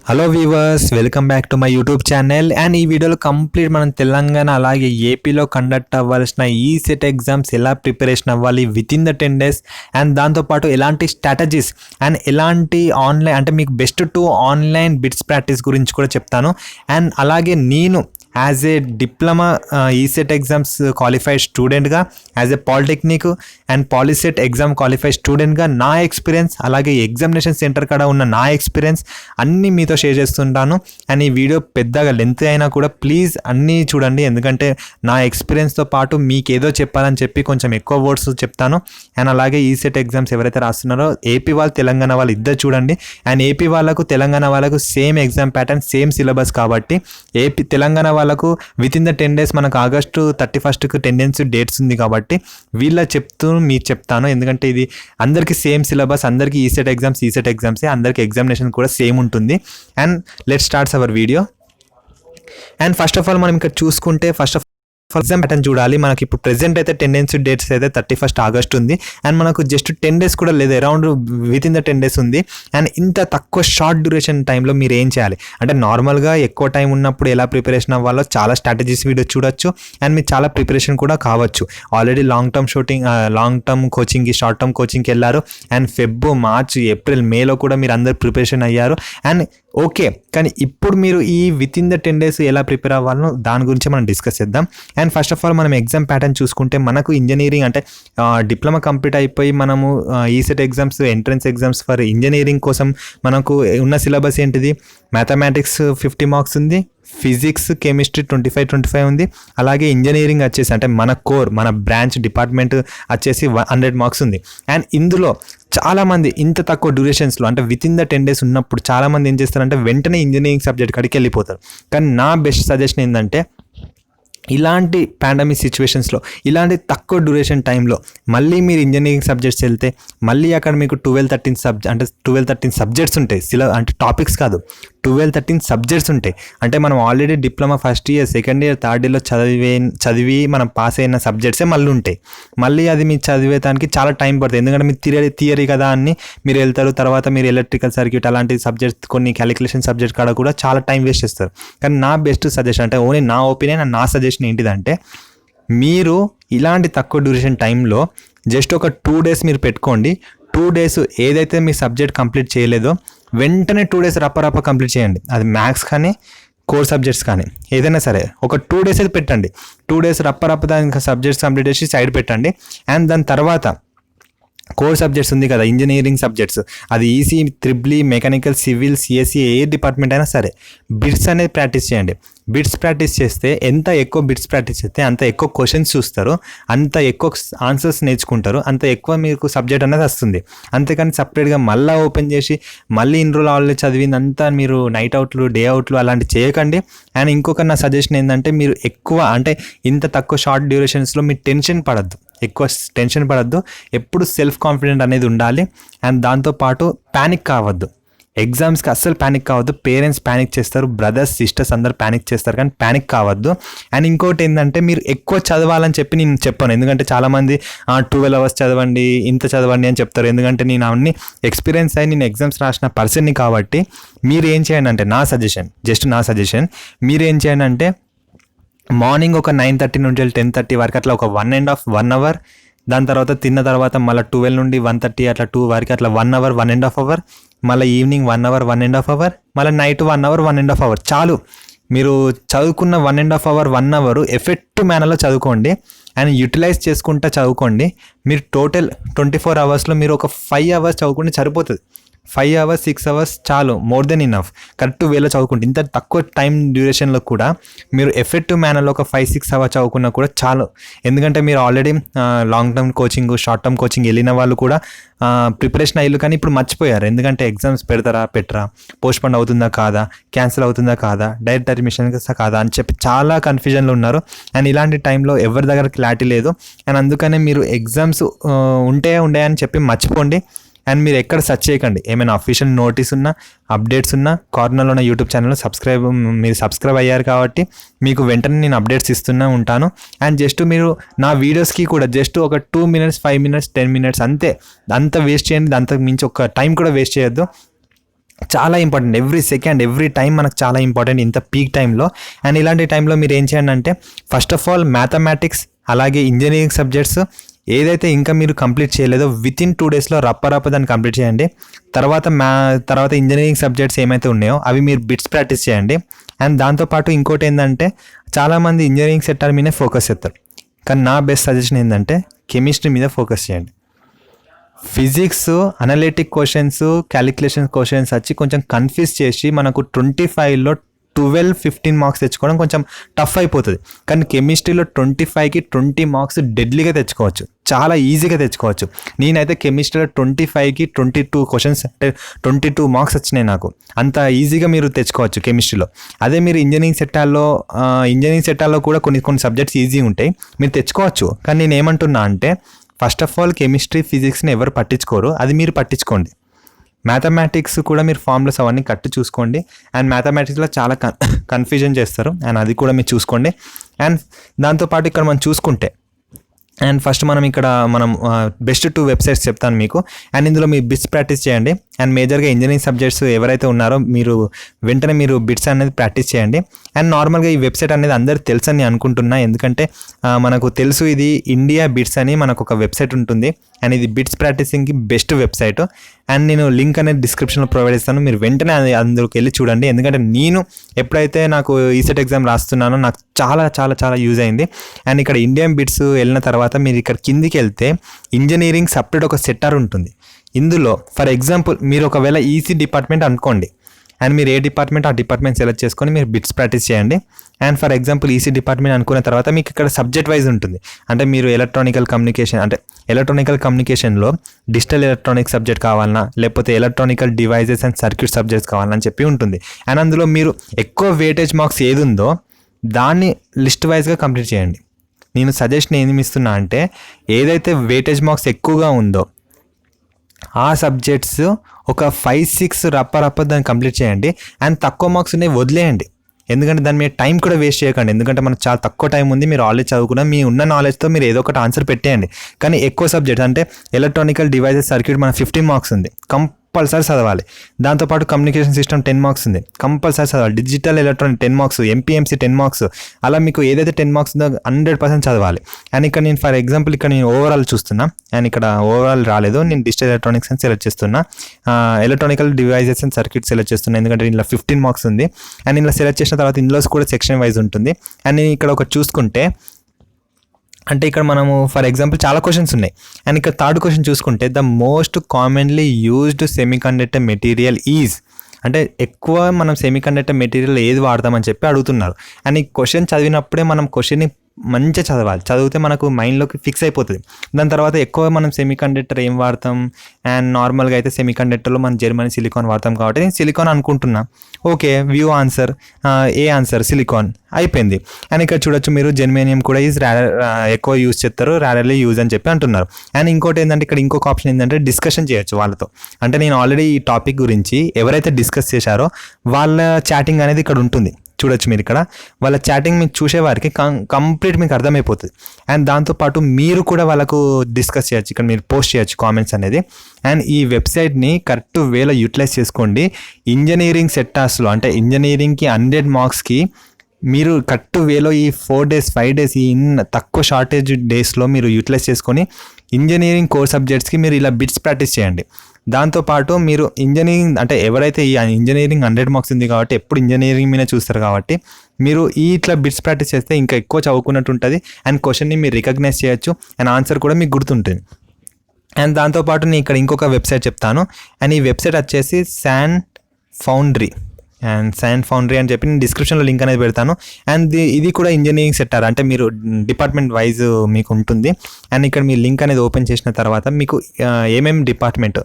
Hello weavers, welcome back to my YouTube channel. And ఈ వీడియోలో complete మనం తెలంగాణ అలాగే ఏపీలో కండక్ట్ అవ్వాల్సిన ఈ సెట్ ఎగ్జామ్స్ ఎలా ప్రిపరేషన్ అవ్వాలి with in the 10 days and దాంతోపాటు ఎలాంటి స్ట్రాటజీస్ అండ్ ఎలాంటి ఆన్లైన్ అంటే మీకు best to online bits practice గురించి కూడా చెప్తాను. అండ్ అలాగే నేను as a diploma ECET exams qualified స్టూడెంట్గా, as a polytechnic and POLYCET exam qualified స్టూడెంట్గా నా ఎక్స్పీరియన్స్ అలాగే ఎగ్జామినేషన్ సెంటర్ కాడ ఉన్న నా ఎక్స్పీరియన్స్ అన్నీ మీతో షేర్ చేస్తుంటాను. అండ్ ఈ వీడియో పెద్దగా లెంత్ అయినా కూడా ప్లీజ్ అన్నీ చూడండి, ఎందుకంటే నా ఎక్స్పీరియన్స్తో పాటు మీకు ఏదో చెప్పాలని చెప్పి కొంచెం ఎక్కువ వర్డ్స్ చెప్తాను. అండ్ అలాగే ఈసెట్ ఎగ్జామ్స్ ఎవరైతే రాస్తున్నారో ఏపీ వాళ్ళు తెలంగాణ వాళ్ళు ఇద్దరు చూడండి. అండ్ ఏపీ వాళ్ళకు తెలంగాణ వాళ్ళకు same exam pattern, same syllabus కాబట్టి తెలంగాణ వాళ్ళకు విత్ ఇన్ ద 10 days మనకు ఆగస్టు 31st టెండెన్స్ డేట్స్ ఉంది కాబట్టి వీళ్ళ మీకు చెప్తాను. ఎందుకంటే ఇది అందరికీ సేమ్ సిలబస్, అందరికీ ఈసెట్ ఎగ్జామ్సే, అందరికీ ఎగ్జామినేషన్ కూడా సేమ్ ఉంటుంది. And let's starts hour video. And first of all మనం ఇక్కడ చూసుకుంటే ఎగ్జామ్ ప్యాటర్న్ చూడాలి. మనకి ఇప్పుడు ప్రెసెంట్ అయితే టెండెన్సీ డేట్స్ అయితే 31st ఆగస్ట్ ఉంది. అండ్ మనకు జస్ట్ 10 days కూడా లేదు, around with in the 10 days ఉంది. అండ్ ఇంత తక్కువ షార్ట్ డ్యూరేషన్ టైంలో మీరు ఏం చేయాలి అంటే, నార్మల్గా ఎక్కువ టైం ఉన్నప్పుడు ఎలా ప్రిపరేషన్ అవ్వాలో చాలా స్ట్రాటజీస్ వీడియో చూడొచ్చు. అండ్ మీరు చాలా ప్రిపరేషన్ కూడా కావచ్చు. ఆల్రెడీ లాంగ్ టర్మ్ కోచింగ్కి, షార్ట్ టర్మ్ కోచింగ్కి వెళ్ళారు. అండ్ ఫెబ్, మార్చ్, ఏప్రిల్, మేలో కూడా మీరు అందరు ప్రిపరేషన్ అయ్యారు. అండ్ ఓకే, కానీ ఇప్పుడు మీరు ఈ విత్ ఇన్ ద 10 days ఎలా ప్రిపేర్ అవ్వాలో దాని గురించి మనం డిస్కస్ చేద్దాం. అండ్ ఫస్ట్ ఆఫ్ ఆల్ మనం ఎగ్జామ్ ప్యాటర్న్ చూసుకుంటే, మనకు ఇంజనీరింగ్ అంటే డిప్లొమా కంప్లీట్ అయిపోయి మనము ECET exams, entrance exams for engineering కోసం మనకు ఉన్న సిలబస్ ఏంటిది? మ్యాథమెటిక్స్ 50 marks ఉంది, ఫిజిక్స్, కెమిస్ట్రీ 25 ఉంది. అలాగే ఇంజనీరింగ్ వచ్చేసి అంటే మన కోర్, మన బ్రాంచ్ డిపార్ట్మెంట్ వచ్చేసి 100 marks ఉంది. అండ్ ఇందులో చాలామంది ఇంత తక్కువ డ్యూరేషన్స్లో అంటే విత్ ఇన్ ద 10 days ఉన్నప్పుడు చాలామంది ఏం చేస్తారంటే వెంటనే ఇంజనీరింగ్ సబ్జెక్ట్ కాడికి వెళ్ళిపోతారు. కానీ నా బెస్ట్ సజెషన్ ఏంటంటే, ఇలాంటి పాండమిక్ సిచ్యువేషన్స్లో, ఇలాంటి తక్కువ డ్యూరేషన్ టైంలో మళ్ళీ మీరు ఇంజనీరింగ్ సబ్జెక్ట్స్ వెళ్తే మళ్ళీ అక్కడ మీకు 12-13 సబ్జెక్ట్స్ ఉంటాయి. అంటే టాపిక్స్ కాదు, 12-13 సబ్జెక్ట్స్ ఉంటాయి. అంటే మనం already diploma first year, second year, third ఇయర్లో చదివి మనం పాస్ అయిన సబ్జెక్ట్సే మళ్ళీ ఉంటాయి. మళ్ళీ అది మీరు చదివేదానికి చాలా టైం పడుతుంది, ఎందుకంటే మీరు థియరీ కదా అని మీరు వెళ్తారు. తర్వాత మీరు ఎలక్ట్రికల్ సర్క్యూట్ అలాంటి సబ్జెక్ట్స్, కొన్ని క్యాలిక్యులేషన్ సబ్జెక్ట్ కాడ కూడా చాలా టైం వేస్ట్ చేస్తారు. కానీ నా బెస్ట్ సజెషన్ అంటే, ఓన్లీ నా ఒపీనియన్, నా సజెషన్ ఏంటిదంటే, మీరు ఇలాంటి తక్కువ డ్యూరేషన్ టైంలో జస్ట్ ఒక 2 days మీరు పెట్టుకోండి. 2 days ఏదైతే మీ సబ్జెక్ట్ కంప్లీట్ చేయలేదో వెంటనే 2 days రప్ప కంప్లీట్ చేయండి. అది మ్యాథ్స్ కానీ కోర్ సబ్జెక్ట్స్ కానీ ఏదైనా సరే ఒక 2 days అయితే పెట్టండి. 2 days రప్ప దాని సబ్జెక్ట్స్ కంప్లీట్ చేసి సైడ్ పెట్టండి. అండ్ దాని తర్వాత కోర్ సబ్జెక్ట్స్ ఉంది కదా, ఇంజనీరింగ్ సబ్జెక్ట్స్, అది EC, triple E, mechanical, civil, CSC, ఏ డిపార్ట్మెంట్ అయినా సరే బిట్స్ అనేది ప్రాక్టీస్ చేయండి. బిట్స్ ప్రాక్టీస్ చేస్తే ఎంత ఎక్కువ బిట్స్ ప్రాక్టీస్ చేస్తే అంత ఎక్కువ క్వశ్చన్స్ చూస్తారు, అంత ఎక్కువ ఆన్సర్స్ నేర్చుకుంటారు, అంత ఎక్కువ మీకు సబ్జెక్ట్ అనేది వస్తుంది. అంతేకాని సపరేట్గా మళ్ళీ ఓపెన్ చేసి మళ్ళీ ఇన్రోల్ ఆల్రెడీ చదివిందంతా మీరు నైట్ అవుట్లు, డే అవుట్లు అలాంటి చేయకండి. అండ్ ఇంకొక నా సజెషన్ ఏంటంటే, మీరు ఎక్కువ అంటే ఇంత తక్కువ షార్ట్ డ్యూరేషన్స్లో మీరు ఎక్కువ టెన్షన్ పడద్దు. ఎప్పుడు సెల్ఫ్ కాన్ఫిడెంట్ అనేది ఉండాలి. అండ్ దాంతోపాటు ప్యానిక్ కావద్దు. ఎగ్జామ్స్కి అస్సలు ప్యానిక్ కావద్దు. పేరెంట్స్ ప్యానిక్ చేస్తారు, బ్రదర్స్, సిస్టర్స్ అందరు ప్యానిక్ చేస్తారు, కానీ ప్యానిక్ కావద్దు. అండ్ ఇంకోటి ఏంటంటే, మీరు ఎక్కువ చదవాలని చెప్పి నేను చెప్పాను, ఎందుకంటే చాలామంది 12 hours చదవండి, ఇంత చదవండి అని చెప్తారు. ఎందుకంటే నేను అవన్నీ ఎక్స్పీరియన్స్ అయ్యి నేను ఎగ్జామ్స్ రాసిన పర్సన్ని కాబట్టి, మీరు ఏం చేయండి అంటే, నా సజెషన్ మీరు ఏం చేయండి అంటే, మార్నింగ్ ఒక 9:30 నుంచి 10:30 వరకు అట్లా ఒక 1 hour, దాని తర్వాత తిన్న తర్వాత మళ్ళీ 12 నుండి 1:30 అట్లా 2 వరకు అట్లా 1 hour, 1.5 hour, మళ్ళీ ఈవినింగ్ 1 hour, 1.5 hour, మళ్ళీ నైట్ 1 hour, 1.5 hour చాలు. మీరు చదువుకున్న 1.5 hour, 1 hour ఎఫెక్టివ్ మేనర్లో చదువుకోండి. అండ్ యూటిలైజ్ చేసుకుంటా చదువుకోండి. మీరు టోటల్ 24 hours మీరు ఒక 5 hours చదువుకుంటే సరిపోతుంది. 5 hours, 6 hours చాలు, మోర్ దెన్ ఇనఫ్. కరెక్ట్ వేలో చదువుకుంటే ఇంత తక్కువ టైం డ్యూరేషన్లో కూడా మీరు ఎఫెక్టివ్ మేనర్లో ఒక 5-6 hours చదువుకున్నా కూడా చాలు. ఎందుకంటే మీరు already long term coaching, short term coaching వెళ్ళిన వాళ్ళు కూడా ప్రిపరేషన్ అయ్యారు, కానీ ఇప్పుడు మర్చిపోయారు. ఎందుకంటే ఎగ్జామ్స్ పెట్టరా, పోస్ట్పోన్ అవుతుందా కాదా, క్యాన్సిల్ అవుతుందా కాదా, డైరెక్ట్ అడ్మిషన్ కాదా అని చెప్పి చాలా కన్ఫ్యూజన్లో ఉన్నారు. అండ్ ఇలాంటి టైంలో ఎవరి దగ్గర క్లారిటీ లేదు. అండ్ అందుకనే మీరు ఎగ్జామ్స్ ఉండేయని చెప్పి మర్చిపోండి. అండ్ మీరు ఎక్కడ సెర్చ్ చేయకండి. ఏమైనా అఫీషియల్ నోటీస్ ఉన్నా, అప్డేట్స్ ఉన్నా, కార్నర్లో ఉన్న యూట్యూబ్ ఛానల్లో మీరు సబ్స్క్రైబ్ అయ్యారు కాబట్టి మీకు వెంటనే నేను అప్డేట్స్ ఇస్తూనే ఉంటాను. అండ్ జస్ట్ మీరు నా వీడియోస్కి కూడా జస్ట్ ఒక 2 minutes, 5 minutes, 10 minutes అంతే, అంత వేస్ట్ చేయండి. అంతకు మించి ఒక టైం కూడా వేస్ట్ చేయొద్దు. చాలా important. Every second, every time మనకు చాలా ఇంపార్టెంట్ ఇంత పీక్ టైంలో. అండ్ ఇలాంటి టైంలో మీరు ఏం చేయండి అంటే ఫస్ట్ ఆఫ్ ఆల్ మ్యాథమెటిక్స్ అలాగే ఇంజనీరింగ్ సబ్జెక్ట్స్ ఏదైతే ఇంకా మీరు కంప్లీట్ చేయలేదో వితిన్ 2 డేస్లో రప్ప దాన్ని కంప్లీట్ చేయండి. తర్వాత ఇంజనీరింగ్ సబ్జెక్ట్స్ ఏమైతే ఉన్నాయో అవి మీరు బిట్స్ ప్రాక్టీస్ చేయండి. అండ్ దాంతోపాటు ఇంకోటి ఏంటంటే చాలామంది ఇంజనీరింగ్ సెక్టర్ మీదే ఫోకస్ చేస్తారు, కానీ నా బెస్ట్ సజెషన్ ఏంటంటే కెమిస్ట్రీ మీద ఫోకస్ చేయండి. Physics analytic questions, calculation questions వచ్చి కొంచెం కన్ఫ్యూజ్ చేసి మనకు 25లో 12-15 మార్క్స్ తెచ్చుకోవడం కొంచెం టఫ్ అయిపోతుంది. కానీ కెమిస్ట్రీలో 25కి 20 మార్క్స్ డెడ్లీగా తెచ్చుకోవచ్చు, చాలా ఈజీగా తెచ్చుకోవచ్చు. నేనైతే కెమిస్ట్రీలో 25కి 22 క్వశ్చన్స్ అంటే 22 మార్క్స్ వచ్చినాయి నాకు. అంత ఈజీగా మీరు తెచ్చుకోవచ్చు కెమిస్ట్రీలో. అదే మీరు ఇంజనీరింగ్ సెక్టార్లో కూడా కొన్ని సబ్జెక్ట్స్ ఈజీ ఉంటాయి, మీరు తెచ్చుకోవచ్చు. కానీ నేను ఏమంటున్నా అంటే ఫస్ట్ ఆఫ్ ఆల్ కెమిస్ట్రీ, ఫిజిక్స్ని ఎవరు పట్టించుకోరు, అది మీరు పట్టించుకోండి. మ్యాథమెటిక్స్ కూడా మీరు ఫార్ములాస్ అవన్నీ కట్టి చూసుకోండి. అండ్ మ్యాథమెటిక్స్లో చాలా కన్ఫ్యూజన్ చేస్తారు, అండ్ అది కూడా మీరు చూసుకోండి. అండ్ దాంతోపాటు ఇక్కడ మనం చూసుకుంటే అండ్ ఫస్ట్ మనం బెస్ట్ 2 వెబ్సైట్స్ చెప్తాను మీకు. అండ్ ఇందులో మీరు బిట్స్ ప్రాక్టీస్ చేయండి. అండ్ మేజర్గా ఇంజనీరింగ్ సబ్జెక్ట్స్ ఎవరైతే ఉన్నారో వెంటనే మీరు బిట్స్ అనేది ప్రాక్టీస్ చేయండి. అండ్ నార్మల్గా ఈ వెబ్సైట్ అనేది అందరికీ తెలుసు అని అనుకుంటున్నా, ఎందుకంటే మనకు తెలుసు ఇది ఇండియా బిట్స్ అని మనకు ఒక వెబ్సైట్ ఉంటుంది. అండ్ ఇది బిట్స్ ప్రాక్టీసింగ్కి బెస్ట్ వెబ్సైట్. అండ్ నేను లింక్ అనేది డిస్క్రిప్షన్లో ప్రొవైడ్ చేస్తాను, మీరు వెంటనే అందులోకి వెళ్ళి చూడండి. ఎందుకంటే నేను ఎప్పుడైతే నాకు ఈసెట్ ఎగ్జామ్ రాస్తున్నానో నాకు చాలా చాలా చాలా యూజ్ అయింది. అండ్ ఇక్కడ ఇండియన్ బిట్స్ వెళ్ళిన తర్వాత మీరు ఇక్కడ కిందికి వెళ్తే ఇంజనీరింగ్ సపరేట్ ఒక సెక్టార్ ఉంటుంది. ఇందులో ఫర్ ఎగ్జాంపుల్ మీరు ఒకవేళ ఈసీ డిపార్ట్మెంట్ అనుకోండి, అండ్ మీరు ఏ డిపార్ట్మెంట్ ఆ డిపార్ట్మెంట్ సెలెక్ట్ చేసుకొని మీరు బిట్స్ ప్రాక్టీస్ చేయండి. And for example EC department అనుకున్న తర్వాత మీకు ఇక్కడ సబ్జెక్ట్ వైజ్ ఉంటుంది. అంటే మీరు ఎలక్ట్రానికల్ కమ్యూనికేషన్లో డిజిటల్ ఎలక్ట్రానిక్ సబ్జెక్ట్ కావాలన్నా, లేకపోతే electronical devices and circuit subjects కావాలని చెప్పి ఉంటుంది. అండ్ అందులో మీరు ఎక్కువ వెయిటేజ్ మార్క్స్ ఏది ఉందో దాన్ని లిస్ట్ వైజ్గా కంప్లీట్ చేయండి. నేను సజెషన్ ఏమి ఇస్తున్నా అంటే ఏదైతే వెయిటేజ్ మార్క్స్ ఎక్కువగా ఉందో ఆ సబ్జెక్ట్స్ ఒక 5-6 రప్ప దాన్ని కంప్లీట్ చేయండి. అండ్ తక్కువ మార్క్స్ ఉన్నాయి వదిలేయండి, ఎందుకంటే దాని మీద టైం కూడా వేస్ట్ చేయకండి. ఎందుకంటే మనకు చాలా తక్కువ టైం ఉంది, మీరు ఆల్రెడీ చదువుకున్నా, మీ ఉన్న నాలెడ్జ్తో మీరు ఏదో ఒకటి ఆన్సర్ పెట్టేయండి. కానీ ఎక్కువ సబ్జెక్ట్స్ అంటే ఎలక్ట్రానికల్ డివైజెస్ సర్క్యూట్ మన 15 మార్క్స్ ఉంది, కంపల్సరీ చదవాలి. దాంతోపాటు కమ్యూనికేషన్ సిస్టమ్ 10 మార్క్స్ ఉంది, కంపల్సరీ చదవాలి. Digital electronic 10 marks, MPMC 10 marks, అలా మీకు ఏదైతే 10 మార్క్స్ ఉందో 100% చదవాలి. అండ్ ఇక్కడ నేను ఫర్ ఎగ్జాంపుల్ నేను ఓవరాల్ చూస్తున్నా, అండ్ ఇక్కడ ఓవరాల్ రాలేదు, నేను డిజిటల్ ఎలక్ట్రానిక్స్ అని సెలెక్ట్ చేస్తున్నా, electronical devices and circuit select చేస్తున్నా, ఎందుకంటే ఇందులో 15 మార్క్స్ ఉంది. అండ్ ఇలా సెలెక్ట్ చేసిన తర్వాత ఇందులో కూడా సెక్షన్ వైజ్ ఉంటుంది. అండ్ నేను ఇక్కడ ఒక చూసుకుంటే అంటే ఇక్కడ మనము ఫర్ ఎగ్జాంపుల్ చాలా క్వశ్చన్స్ ఉన్నాయి. అండ్ ఇక్కడ థర్డ్ క్వశ్చన్ చూసుకుంటే the most commonly used semiconductor material is, అంటే ఎక్కువ మనం సెమీకండక్టర్ మెటీరియల్ ఏది వాడతామని చెప్పి అడుగుతున్నారు. అండ్ ఈ క్వశ్చన్ చదివినప్పుడే మనం క్వశ్చన్ని మంచిగా చదవాలి, చదివితే మనకు మైండ్లోకి ఫిక్స్ అయిపోతుంది. దాని తర్వాత ఎక్కువ మనం సెమీకండక్టర్ ఏం వాడతాం, అండ్ నార్మల్గా అయితే సెమీకండక్టర్లో మనం జర్మనీ సిలికాన్ వాడతాం కాబట్టి నేను సిలికాన్ అనుకుంటున్నా. ఓకే, వ్యూ ఆన్సర్, ఏ ఆన్సర్ సిలికాన్ అయిపోయింది. అండ్ ఇక్కడ చూడొచ్చు మీరు జెర్మేనియం కూడా ఎక్కువ యూజ్ చేస్తారు, ర్యారర్లీ యూజ్ అని చెప్పి అంటున్నారు. అండ్ ఇంకోటి ఏంటంటే ఇక్కడ ఇంకొక ఆప్షన్ ఏంటంటే డిస్కషన్ చేయొచ్చు వాళ్ళతో. అంటే నేను ఆల్రెడీ ఈ టాపిక్ గురించి ఎవరైతే డిస్కస్ చేశారో వాళ్ళ చాటింగ్ అనేది ఇక్కడ ఉంటుంది, చూడొచ్చు మీరు ఇక్కడ వాళ్ళ చాటింగ్ మీకు చూసేవారికి కంప్లీట్ మీకు అర్థమైపోతుంది. అండ్ దాంతోపాటు మీరు కూడా వాళ్ళకు డిస్కస్ చేయొచ్చు, ఇక్కడ మీరు పోస్ట్ చేయొచ్చు కామెంట్స్ అనేది. అండ్ ఈ వెబ్సైట్ని కరెక్ట్ వేలో యూటిలైజ్ చేసుకోండి. ఇంజనీరింగ్ సెక్టార్స్లో అంటే ఇంజనీరింగ్కి 100 మార్క్స్కి మీరు కరెక్ట్ వేలో ఈ 4 days 5 days ఈ తక్కువ షార్టేజ్ డేస్లో మీరు యూటిలైజ్ చేసుకొని ఇంజనీరింగ్ కోర్ సబ్జెక్ట్స్కి మీరు ఇలా బిట్స్ ప్రాక్టీస్ చేయండి. దాంతోపాటు మీరు ఇంజనీరింగ్ అంటే ఎవరైతే ఈ ఇంజనీరింగ్ 100 మార్క్స్ ఉంది కాబట్టి ఎప్పుడు ఇంజనీరింగ్ మీద చూస్తారు కాబట్టి మీరు ఇట్లా బిట్స్ ప్రాక్టీస్ చేస్తే ఇంకా ఎక్కువ చదువుకున్నట్టు ఉంటుంది. అండ్ క్వశ్చన్ని మీరు రికగ్నైజ్ చేయొచ్చు, అండ్ ఆన్సర్ కూడా మీకు గుర్తుంటుంది. అండ్ దాంతోపాటు నేను ఇక్కడ ఇంకొక వెబ్సైట్ చెప్తాను. అండ్ ఈ వెబ్సైట్ వచ్చేసి శాన్ ఫౌండ్రీ అని చెప్పి నేను డిస్క్రిప్షన్లో లింక్ అనేది పెడతాను. అండ్ ఇది కూడా ఇంజనీరింగ్ సెక్టార్, అంటే మీరు డిపార్ట్మెంట్ వైజ్ మీకు ఉంటుంది. అండ్ ఇక్కడ మీ లింక్ అనేది ఓపెన్ చేసిన తర్వాత మీకు ఏమేమి డిపార్ట్మెంట్,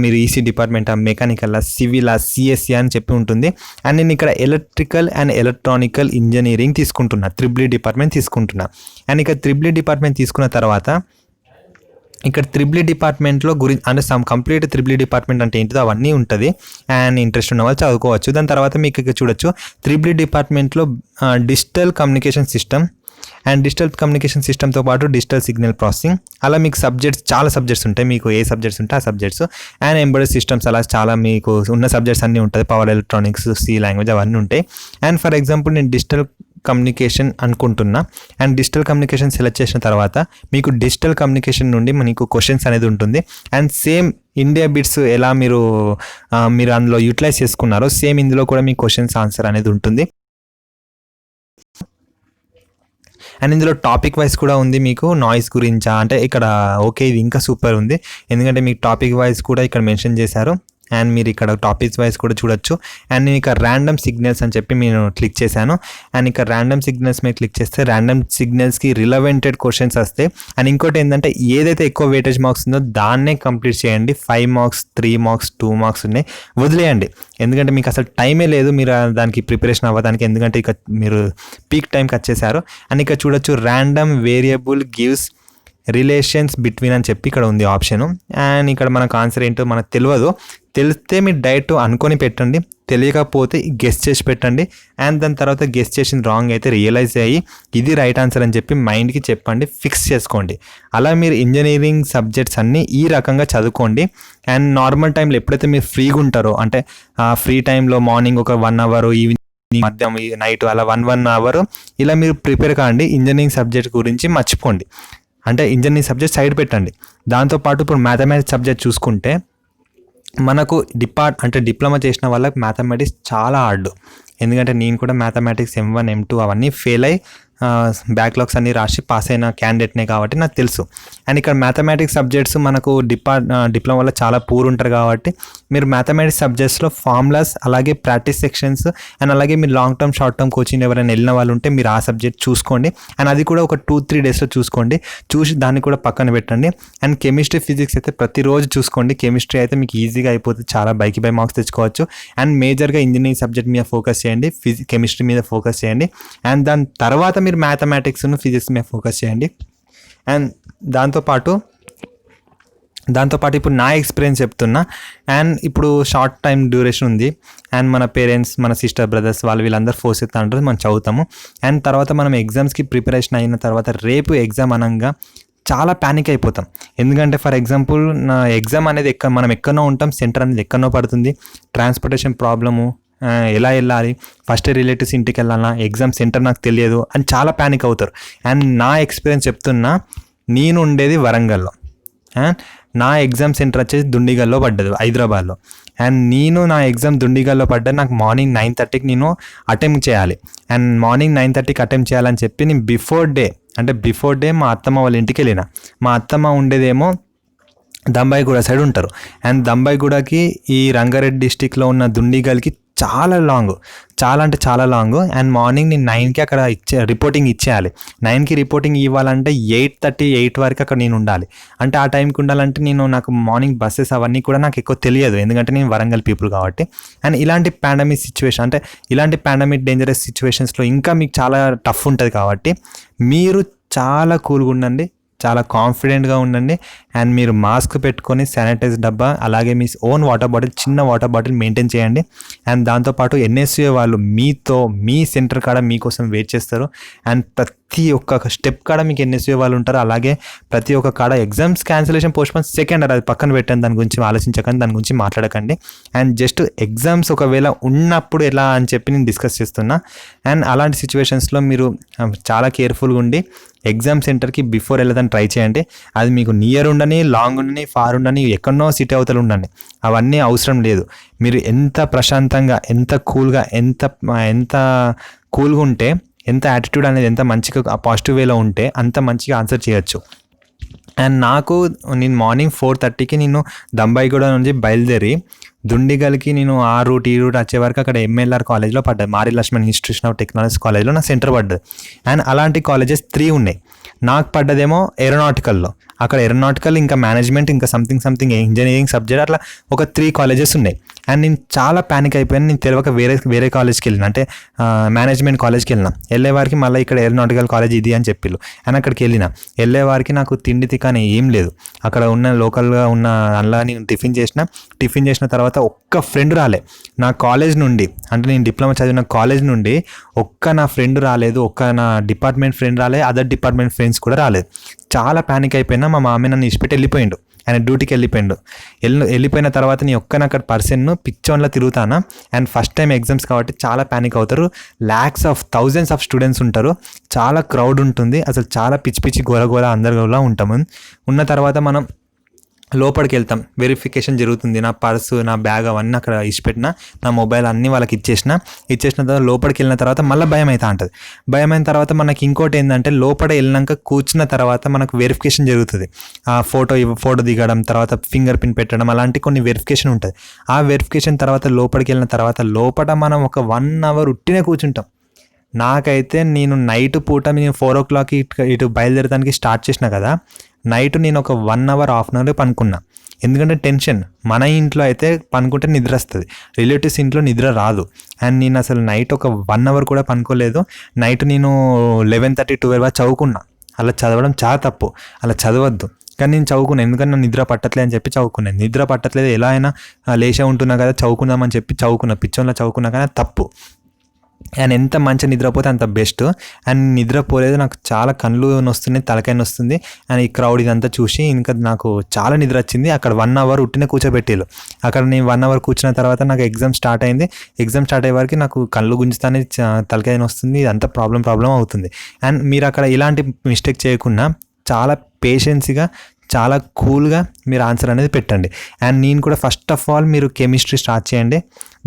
మీరు EC department, mechanical, civil, CSE అని చెప్పి ఉంటుంది. అండ్ నేను ఇక్కడ ఎలక్ట్రికల్ అండ్ ఎలక్ట్రానికల్ ఇంజనీరింగ్ తీసుకుంటున్నా, త్రిబుల్ డిపార్ట్మెంట్ తీసుకుంటున్నా. అండ్ ఇక్కడ త్రిబుల్ డిపార్ట్మెంట్ తీసుకున్న తర్వాత ఇక్కడ త్రిబుల్ డిపార్ట్మెంట్లో అంటే కంప్లీట్ త్రిబుల్ డిపార్ట్మెంట్ అంటే ఏంటిదో అవన్నీ ఉంటుంది. అండ్ ఇంట్రెస్ట్ ఉన్న వాళ్ళు చదువుకోవచ్చు. దాని తర్వాత మీకు ఇక్కడ చూడొచ్చు త్రిబుల్ డిపార్ట్మెంట్లో digital communication system and digital communication సిస్టమ్తో పాటు డిజిటల్ సిగ్నల్ ప్రాసెసింగ్. అలా మీకు చాలా సబ్జెక్ట్స్ ఉంటాయి, మీకు ఏ సబ్జెక్ట్స్ ఉంటే ఆ సబ్జెక్ట్స్. అండ్ ఎంబెడెడ్ సిస్టమ్స్ అలా చాలా మీకు ఉన్న సబ్జెక్ట్స్ అన్నీ ఉంటుంది, పవర్ ఎలక్ట్రానిక్స్, సి లాంగ్వేజ్ అవన్నీ ఉంటాయి. అండ్ ఫర్ ఎగ్జాంపుల్ నేను డిజిటల్ కమ్యూనికేషన్ అనుకుంటున్నా. అండ్ డిజిటల్ కమ్యూనికేషన్ సెలెక్ట్ చేసిన తర్వాత మీకు డిజిటల్ కమ్యూనికేషన్ నుండి మనకు క్వశ్చన్స్ అనేది ఉంటుంది. అండ్ సేమ్ ఇండియా బిట్స్ ఎలా మీరు అందులో యూటిలైజ్ చేసుకున్నారో సేమ్ ఇందులో కూడా మీ క్వశ్చన్స్ ఆన్సర్ అనేది ఉంటుంది. అండ్ ఇందులో టాపిక్ వైజ్ కూడా ఉంది, మీకు నాయిస్ గురించా అంటే ఇక్కడ ఓకే ఇది ఇంకా సూపర్ ఉంది, ఎందుకంటే మీకు టాపిక్ వైజ్ కూడా ఇక్కడ మెన్షన్ చేశారు. అండ్ మీరు ఇక్కడ టాపిక్స్ వైజ్ కూడా చూడొచ్చు. అండ్ నేను ఇక్కడ ర్యాండమ్ సిగ్నల్స్ అని చెప్పి నేను క్లిక్ చేశాను. అండ్ ఇక్కడ ర్యాండమ్ సిగ్నల్స్ మీద క్లిక్ చేస్తే ర్యాండమ్ సిగ్నల్స్కి రిలవెంటెడ్ క్వశ్చన్స్ వస్తాయి. అండ్ ఇంకోటి ఏంటంటే ఏదైతే ఎక్కువ వెయిటేజ్ మార్క్స్ ఉందో దాన్నే కంప్లీట్ చేయండి. 5 మార్క్స్ 3 మార్క్స్ 2 మార్క్స్ ఉన్నాయి, వదిలేయండి. ఎందుకంటే మీకు అసలు టైమే లేదు మీరు దానికి ప్రిపరేషన్ అవ్వడానికి, ఎందుకంటే ఇక మీరు పీక్ టైంకి వచ్చేసారు. అండ్ ఇక్కడ చూడొచ్చు random variable gives relations between అని చెప్పి ఇక్కడ ఉంది ఆప్షను. అండ్ ఇక్కడ మనకు ఆన్సర్ ఏంటో మనకు తెలిస్తే మీరు డైరెక్ట్ అనుకొని పెట్టండి, తెలియకపోతే గెస్ చేసి పెట్టండి. అండ్ దాని తర్వాత గెస్ చేసిన రాంగ్ అయితే రియలైజ్ అయ్యి ఇది రైట్ ఆన్సర్ అని చెప్పి మైండ్కి చెప్పండి, ఫిక్స్ చేసుకోండి. అలా మీరు ఇంజనీరింగ్ సబ్జెక్ట్స్ అన్నీ ఈ రకంగా చదువుకోండి. అండ్ నార్మల్ టైంలో ఎప్పుడైతే మీరు ఫ్రీగా ఉంటారో, అంటే ఫ్రీ టైంలో మార్నింగ్ ఒక 1 అవర్, ఈవినింగ్ మధ్యాహ్నం నైట్ అలా 1 అవర్ ఇలా మీరు ప్రిపేర్ కాండి. ఇంజనీరింగ్ సబ్జెక్ట్ గురించి మర్చిపోండి, అంటే ఇంజనీరింగ్ సబ్జెక్ట్ సైడ్ పెట్టండి. దాంతోపాటు ఇప్పుడు మ్యాథమెటిక్స్ సబ్జెక్ట్ చూసుకుంటే మనకు డిప్లొమా చేసిన వాళ్ళకి మ్యాథమెటిక్స్ చాలా హార్డ్. ఎందుకంటే నేను కూడా మ్యాథమెటిక్స్ M1 M2 అవన్నీ ఫెయిల్ అయ్యి బ్యాక్లాగ్స్ అన్నీ రాసి పాస్ అయిన క్యాండిడేట్నే కాబట్టి నాకు తెలుసు. అండ్ ఇక్కడ మ్యాథమెటిక్స్ సబ్జెక్ట్స్ మనకు డిప్లొమాలో చాలా పూర్ ఉంటారు కాబట్టి మీరు మ్యాథమెటిక్స్ సబ్జెక్ట్స్లో ఫార్ములాస్ అలాగే ప్రాక్టీస్ సెక్షన్స్ అండ్ అలాగే మీరు long term short term coaching ఎవరైనా వెళ్ళిన వాళ్ళు ఉంటే మీరు ఆ సబ్జెక్ట్ చూసుకోండి. అండ్ అది కూడా ఒక 2-3 డేస్లో చూసి దాన్ని కూడా పక్కన పెట్టండి. అండ్ కెమిస్ట్రీ ఫిజిక్స్ అయితే ప్రతిరోజు చూసుకోండి. కెమిస్ట్రీ అయితే మీకు ఈజీగా అయిపోతుంది, చాలా బైకి బై మార్క్స్ తెచ్చుకోవచ్చు. అండ్ మేజర్గా ఇంజనీరింగ్ సబ్జెక్ట్ మీద ఫోకస్ చేయండి, కెమిస్ట్రీ మీద ఫోకస్ చేయండి. అండ్ దాని తర్వాత మీరు మ్యాథమెటిక్స్ను ఫిజిక్స్ మీద ఫోకస్ చేయండి. అండ్ దాంతోపాటు ఇప్పుడు నా ఎక్స్పీరియన్స్ చెప్తున్నా. అండ్ ఇప్పుడు షార్ట్ టైం డ్యూరేషన్ ఉంది. అండ్ మన పేరెంట్స్, మన సిస్టర్ బ్రదర్స్ వీళ్ళందరూ ఫోర్స్ చేస్తూ ఉంటారు, మనం చదువుతాము. అండ్ తర్వాత మనం ఎగ్జామ్స్కి ప్రిపరేషన్ అయిన తర్వాత రేపు ఎగ్జామ్ అనగా చాలా ప్యానిక్ అయిపోతాం. ఎందుకంటే ఫర్ ఎగ్జాంపుల్ నా ఎగ్జామ్ అనేది మనం ఎక్కడో ఉంటాం, సెంటర్ అనేది ఎక్కడో పడుతుంది, ట్రాన్స్పోర్టేషన్ ప్రాబ్లము, ఎలా వెళ్ళాలి, ఫస్ట్ రిలేటివ్స్ ఇంటికి వెళ్ళాలా, ఎగ్జామ్ సెంటర్ నాకు తెలియదు అని చాలా ప్యానిక్ అవుతారు. అండ్ నా ఎక్స్పీరియన్స్ చెప్తున్నా, నేను ఉండేది వరంగల్లో అండ్ నా ఎగ్జామ్ సెంటర్ వచ్చేసి దుండిగల్లో పడ్డది, హైదరాబాద్లో. అండ్ నా ఎగ్జామ్ దుండిగల్లో పడ్డది. నాకు మార్నింగ్ 9:30కి నేను అటెంప్ట్ చేయాలి. అండ్ మార్నింగ్ 9:30కి అటెంప్ట్ చేయాలని చెప్పి నేను బిఫోర్ డే మా అత్తమ్మ వాళ్ళ ఇంటికి వెళ్ళిన. మా అత్తమ్మ ఉండేదేమో దంబాయిగూడ సైడ్ ఉంటారు. అండ్ దంబాయిగూడకి ఈ రంగారెడ్డి డిస్టిక్లో ఉన్న దుండిగల్కి చాలా లాంగ్. అండ్ మార్నింగ్ నేను 9కి అక్కడ రిపోర్టింగ్ ఇచ్చేయాలి. 9కి రిపోర్టింగ్ ఇవ్వాలంటే 8:30 వరకు అక్కడ నేను ఉండాలి. అంటే ఆ టైంకి ఉండాలంటే నాకు మార్నింగ్ బస్సెస్ అవన్నీ కూడా నాకు ఎక్కువ తెలియదు, ఎందుకంటే నేను వరంగల్ పీపుల్ కాబట్టి. అండ్ ఇలాంటి పాండమిక్ డేంజరస్ సిచ్యువేషన్స్లో ఇంకా మీకు చాలా టఫ్ ఉంటుంది కాబట్టి మీరు చాలా కూల్గా ఉండండి, చాలా కాన్ఫిడెంట్గా ఉండండి. అండ్ మీరు మాస్క్ పెట్టుకొని శానిటైజ్ డబ్బా అలాగే మీ ఓన్ చిన్న వాటర్ బాటిల్ మెయింటైన్ చేయండి. అండ్ దాంతోపాటు NSUA వాళ్ళు మీ సెంటర్ కాడ మీకోసం వెయిట్ చేస్తారు. అండ్ ప్రతి ఒక్క స్టెప్ కాడ మీకు NSUA వాళ్ళు ఉంటారు. అలాగే ప్రతి ఒక్క కాడ ఎగ్జామ్స్ క్యాన్సిలేషన్ పోస్ట్పోన్ సెకండ్ అది పక్కన పెట్టండి, దాని గురించి ఆలోచించకండి, దాని గురించి మాట్లాడకండి. అండ్ జస్ట్ ఎగ్జామ్స్ ఒకవేళ ఉన్నప్పుడు ఎలా అని చెప్పి నేను డిస్కస్ చేస్తున్నా. అండ్ అలాంటి సిచ్యువేషన్స్లో మీరు చాలా కేర్ఫుల్గా ఉండి ఎగ్జామ్ సెంటర్కి బిఫోర్ వెళ్ళదని ట్రై చేయండి. అది మీకు నియర్ ఉండని, లాంగ్ ఉండని, ఫార్ ఉండని, ఎక్కడో సిటీ అవతల ఉండండి, అవన్నీ అవసరం లేదు. మీరు ఎంత ప్రశాంతంగా, ఎంత కూల్గా ఉంటే, ఎంత యాటిట్యూడ్ అనేది ఎంత మంచిగా పాజిటివ్ వేలో ఉంటే అంత మంచిగా ఆన్సర్ చేయొచ్చు. అండ్ నేను మార్నింగ్ 4:30కి నేను దంబాయిగూడ నుంచి బయలుదేరి దుండిగల్కి నేను ఈ రూట్ వచ్చే వరకు అక్కడ MLR కాలేజ్లో పడ్డది, మారి లక్ష్మణ్ ఇన్స్టిట్యూషన్ ఆఫ్ టెక్నాలజీ కాలేజ్లో నా సెంటర్ పడ్డది. అండ్ అలాంటి కాలేజెస్ 3 ఉన్నాయి. నాకు పడ్డదేమో ఏరోనాటికల్లో, అక్కడ ఏరోనాటికల్, ఇంకా మేనేజ్మెంట్, ఇంకా సంథింగ్ ఇంజనీరింగ్ సబ్జెక్ట్, అట్లా ఒక 3 కాలేజెస్ ఉన్నాయి. అండ్ నేను చాలా ప్యానిక్ అయిపోయాను. నేను తెలియక వేరే కాలేజ్కి వెళ్ళిన, అంటే మేనేజ్మెంట్ కాలేజ్కి వెళ్ళిన. వెళ్ళేవారికి మళ్ళీ ఇక్కడ ఏరోనాటికల్ కాలేజ్ ఇది అని చెప్పిళ్ళు. అండ్ అక్కడికి వెళ్ళేవారికి నాకు తిండి తికాని ఏం లేదు. అక్కడ ఉన్న లోకల్గా ఉన్న అందులో నేను టిఫిన్ చేసిన తర్వాత ఒక్క ఫ్రెండ్ రాలే నా కాలేజ్ నుండి, అంటే నేను డిప్లొమా చదివిన కాలేజ్ నుండి ఒక్క నా ఫ్రెండ్ రాలేదు, ఒక్క నా డిపార్ట్మెంట్ ఫ్రెండ్ రాలేదు, అదర్ డిపార్ట్మెంట్ ఫ్రెండ్స్ కూడా రాలేదు. చాలా ప్యానిక్ అయిపోయినా. మా మామయ్య నన్ను ఇచ్చిపెట్టి వెళ్ళిపోయిండు, ఆయన డ్యూటీకి వెళ్ళిపోయిన తర్వాత నీ ఒక్కన అక్కడ పర్సన్ పిచ్చోన్లా తిరుగుతానా. అండ్ ఫస్ట్ టైం ఎగ్జామ్స్ కాబట్టి చాలా ప్యానిక్ అవుతారు. థౌజండ్స్ ఆఫ్ స్టూడెంట్స్ ఉంటారు, చాలా క్రౌడ్ ఉంటుంది, అసలు చాలా పిచ్చి గోల అందరిలా ఉంటాము. ఉన్న తర్వాత మనం లోపలికి వెళ్తాం, వెరిఫికేషన్ జరుగుతుంది. నా పర్సు, నా బ్యాగ్ అవన్నీ అక్కడ ఇచ్చిపెట్టిన, నా మొబైల్ అన్నీ వాళ్ళకి ఇచ్చేసిన తర్వాత లోపలికి వెళ్ళిన తర్వాత మళ్ళీ భయం అవుతా ఉంటుంది. భయం అయిన తర్వాత మనకి ఇంకోటి ఏంటంటే, లోపల వెళ్ళినాక కూర్చున్న తర్వాత మనకు వెరిఫికేషన్ జరుగుతుంది. ఆ ఫోటో దిగడం, తర్వాత ఫింగర్ ప్రింట్ పెట్టడం, అలాంటి కొన్ని వెరిఫికేషన్ ఉంటుంది. ఆ వెరిఫికేషన్ తర్వాత లోపలికి వెళ్ళిన తర్వాత లోపల మనం ఒక 1 అవర్ ఉట్టినే కూర్చుంటాం. నాకైతే నేను నైట్ పూట నేను 4 o'clock ఇటు బయలుదేరడానికి స్టార్ట్ చేసిన కదా, నైట్ నేను ఒక 1 అవర్ హాఫ్ అన్ అవర్ పనుకున్నా. ఎందుకంటే టెన్షన్. మన ఇంట్లో అయితే పనుకుంటే నిద్ర వస్తుంది, రిలేటివ్స్ ఇంట్లో నిద్ర రాదు. అండ్ నేను అసలు నైట్ ఒక 1 అవర్ కూడా పనుకోలేదు. నైట్ నేను 11:30, 12 చదువుకున్నా. అలా చదవడం చాలా తప్పు, అలా చదవద్దు. కానీ నేను చదువుకున్నాను, ఎందుకంటే నాకు నిద్ర పట్టట్లేదు అని చెప్పి చదువుకున్నాను. నిద్ర పట్టట్లేదు, ఎలా అయినా లేచా ఉంటున్నా కదా, చదువుకుందామని చెప్పి పిచ్చోన్లా చదువుకున్నా, కానీ తప్పు. అండ్ ఎంత మంచిగా నిద్రపోతే అంత బెస్ట్. అండ్ నిద్రపోలేదు, నాకు చాలా కళ్ళు నొస్తున్నాయి, తలకాయ నొస్తుంది. అండ్ ఈ క్రౌడ్ ఇదంతా చూసి ఇంకా నాకు చాలా నిద్ర వచ్చింది. అక్కడ 1 అవర్ ఉట్టినే కూర్చోబెట్టారు. అక్కడ నేను 1 అవర్ కూర్చున్న తర్వాత నాకు ఎగ్జామ్ స్టార్ట్ అయింది. ఎగ్జామ్ స్టార్ట్ అయ్యే వరకు నాకు కళ్ళు గుంజుతానే, తలకాయ నొస్తుంది, ఇదంతా ప్రాబ్లం అవుతుంది. అండ్ మీరు అక్కడ ఇలాంటి మిస్టేక్ చేయకుండా చాలా పేషెన్స్గా, చాలా కూల్గా మీరు ఆన్సర్ అనేది పెట్టండి. అండ్ నేను కూడా ఫస్ట్ ఆఫ్ ఆల్ మీరు కెమిస్ట్రీ స్టార్ట్ చేయండి,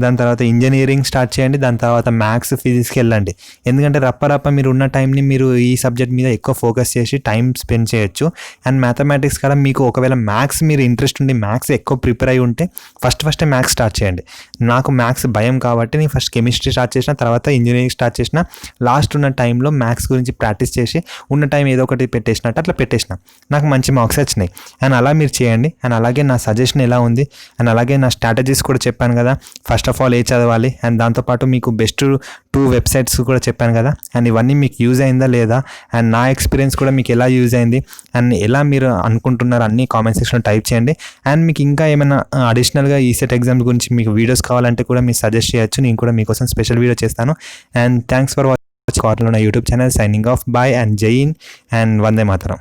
దాని తర్వాత ఇంజనీరింగ్ స్టార్ట్ చేయండి, దాని తర్వాత మ్యాథ్స్, ఫిజిక్స్కి వెళ్ళండి. ఎందుకంటే రప్ప మీరు ఉన్న టైంని మీరు ఈ సబ్జెక్ట్ మీద ఎక్కువ ఫోకస్ చేసి టైం స్పెండ్ చేయొచ్చు. అండ్ మ్యాథమెటిక్స్ కూడా మీకు ఒకవేళ మ్యాథ్స్ మీరు ఇంట్రెస్ట్ ఉండి మ్యాథ్స్ ఎక్కువ ప్రిపేర్ అయ్యి ఉంటే ఫస్టే మ్యాథ్స్ స్టార్ట్ చేయండి. నాకు మ్యాథ్స్ భయం కాబట్టి నేను ఫస్ట్ కెమిస్ట్రీ స్టార్ట్ చేసిన, తర్వాత ఇంజనీరింగ్ స్టార్ట్ చేసిన. లాస్ట్ ఉన్న టైంలో మ్యాథ్స్ గురించి ప్రాక్టీస్ చేసి ఉన్న టైం ఏదో ఒకటి పెట్టేసినట్టు అట్లా పెట్టేసిన. నాకు మంచి మార్క్స్ వచ్చినాయి. అండ్ అలా మీరు చేయండి. అండ్ అలాగే నా సజెషన్ ఎలా ఉంది, అండ్ అలాగే నా స్ట్రాటజీస్ కూడా చెప్పాను కదా, ఫస్ట్ ఆఫ్ ఆల్ ఏ చదవాలి, అండ్ దాంతోపాటు మీకు బెస్ట్ 2 వెబ్సైట్స్ కూడా చెప్పాను కదా. అండ్ ఇవన్నీ మీకు యూజ్ అయిందా లేదా, అండ్ నా ఎక్స్పీరియన్స్ కూడా మీకు ఎలా యూజ్ అయింది, అండ్ ఎలా మీరు అనుకుంటున్నారు అన్ని కామెంట్ సెక్షన్లో టైప్ చేయండి. అండ్ మీకు ఇంకా ఏమైనా అడిషనల్గా ఈసెట్ ఎగ్జామ్స్ గురించి మీకు వీడియోస్ కావాలంటే కూడా మీరు సజెస్ట్ చేయొచ్చు, నేను కూడా మీకోసం స్పెషల్ వీడియో చేస్తాను. అండ్ థ్యాంక్స్ ఫర్ వాచింగ్ కార్లో నా YouTube channel. Signing off, bye and Jai Hind and Vande Mataram.